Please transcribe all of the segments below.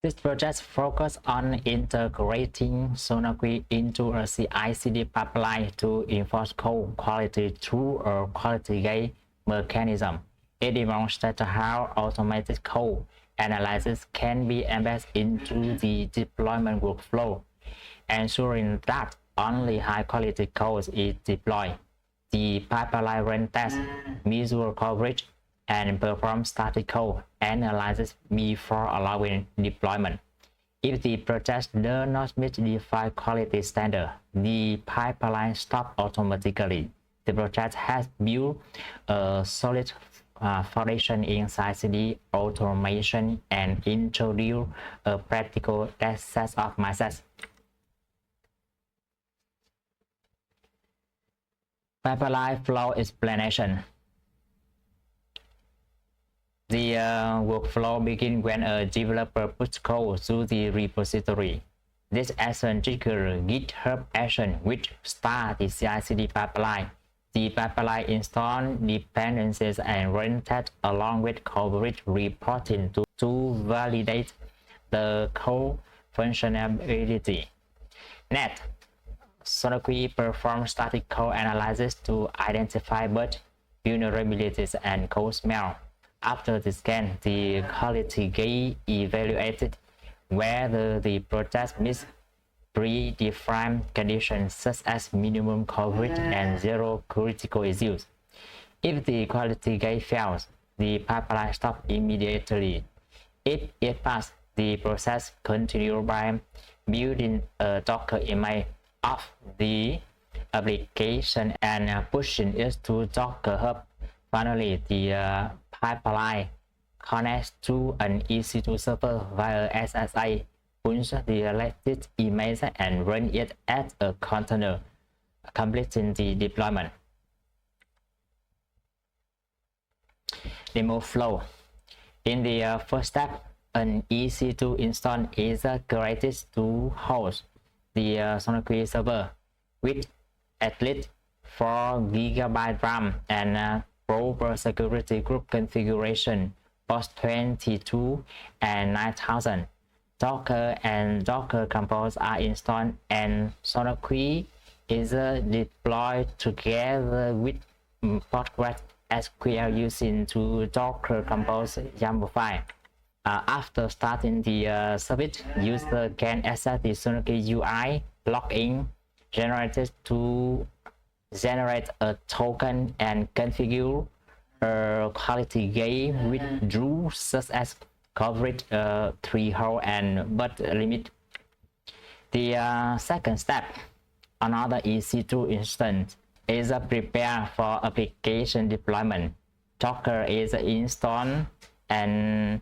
This project focuses on integrating SonarQube into a CI/CD pipeline to enforce code quality through a quality gate mechanism. It demonstrates how automated code analysis can be embedded into the deployment workflow, ensuring that only high-quality code is deployed. The pipeline run tests, measure coverage, and perform static code analysis before allowing deployment. If the project does not meet the defined quality standard, the pipeline stops automatically. The project has built a solid foundation in CI/CD automation and introduced a practical set of mindsets. Pipeline flow explanation. The workflow begins when a developer puts code to the repository. This action triggers GitHub Actions, which starts the CI/CD pipeline. The pipeline installs dependencies and run tests along with coverage reporting to validate the code functionality. Next, SonarQube performs static code analysis to identify bugs, vulnerabilities, and code smell. After the scan, the quality gate evaluated whether the project meets predefined conditions such as minimum coverage and zero critical issues. If the quality gate fails, the pipeline stops immediately. If it passes, the process continues by building a Docker image of the application and pushing it to Docker Hub. Finally, the pipeline connects to an EC2 server via SSA, punch the latest image and run it as a container, completing the deployment. Demo flow. In the first step, an EC2 install is created to host the SonarQube server with at least 4 GB RAM and proper security group configuration, both 22 and 9000. Docker and Docker Compose are installed, and SonarQube is deployed together with PostgreSQL using to Docker Compose YAML file. After starting the service, user can access the SonarQube UI login generated to generate a token and configure a quality gate with rules such as coverage, threshold, and bud limit. The second step, another EC2 instance, is prepared for application deployment. Docker is installed and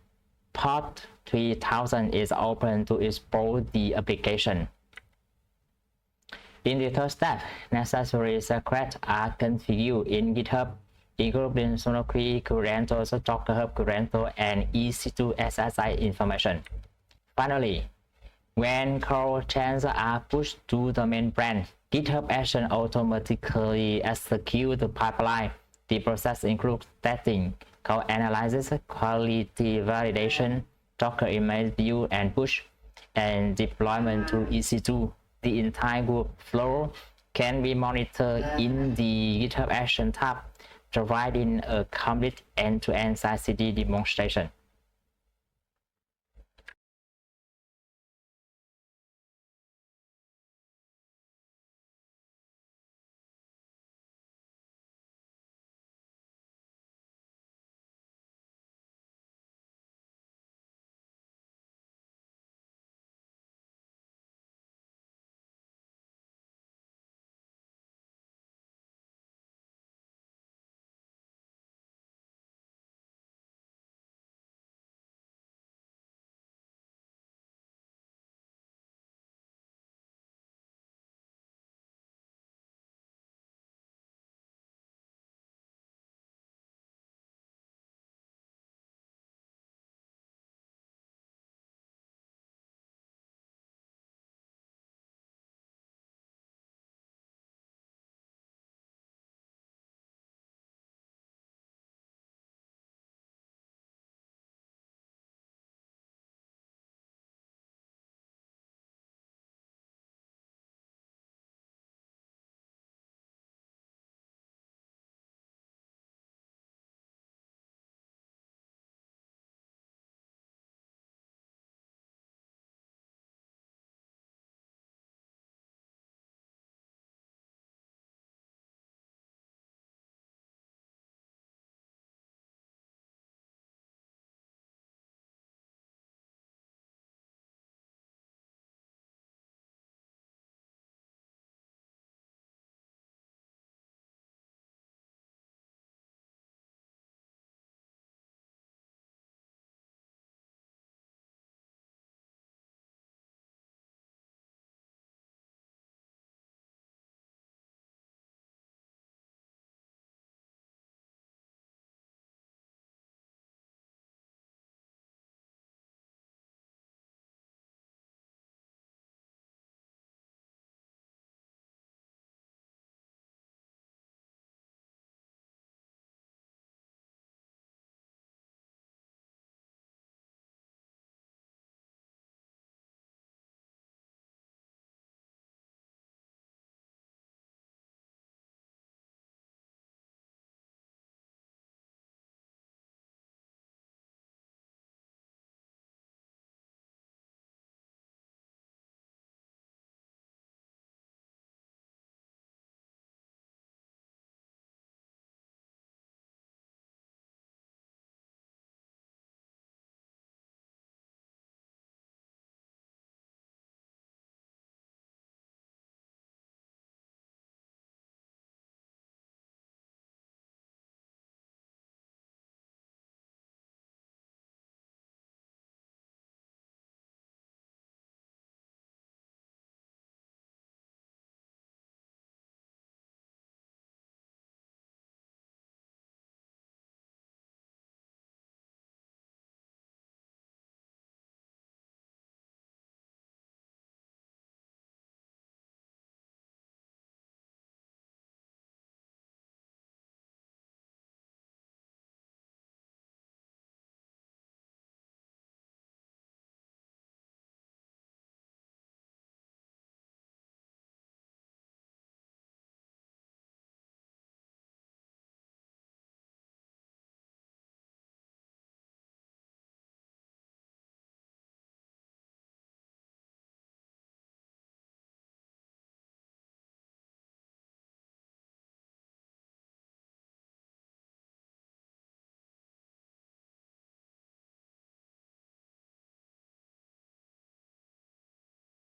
port 3000 is open to export the application. In the third step, necessary secrets are configured in GitHub, including SonarQube credentials, Docker Hub credentials, and EC2 SSI information. Finally, when code changes are pushed to the main branch, GitHub Actions automatically execute the pipeline. The process includes testing, code analysis, quality validation, Docker image view and push, and deployment to EC2. The entire workflow can be monitored in the GitHub Action tab, providing a complete end-to-end CI/CD demonstration.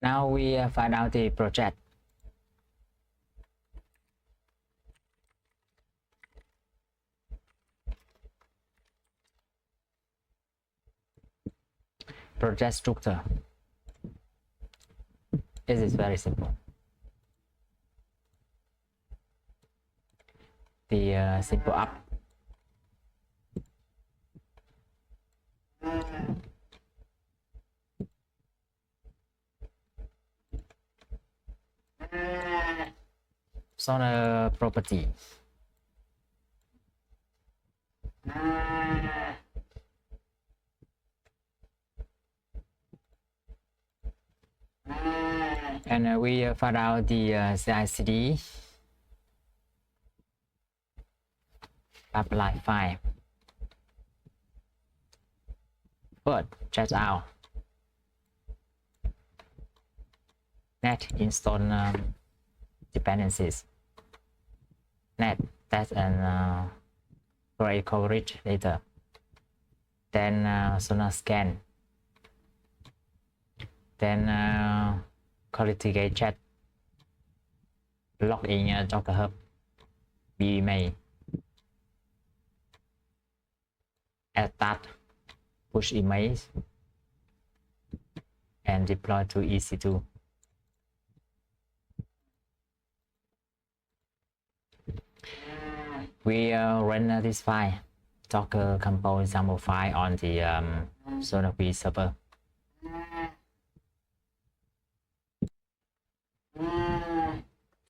Now we find out the project. Project structure. This is very simple. The simple app. Sonar property. And we find out the CI/CD pipeline file. First, check out net install dependencies. Net test and create coverage later. Then Sonar scan. Then quality check. Log in Docker Hub. Main. Add that. Push image. And deploy to EC2. We run this file, Docker compose example file on the SonarQube server.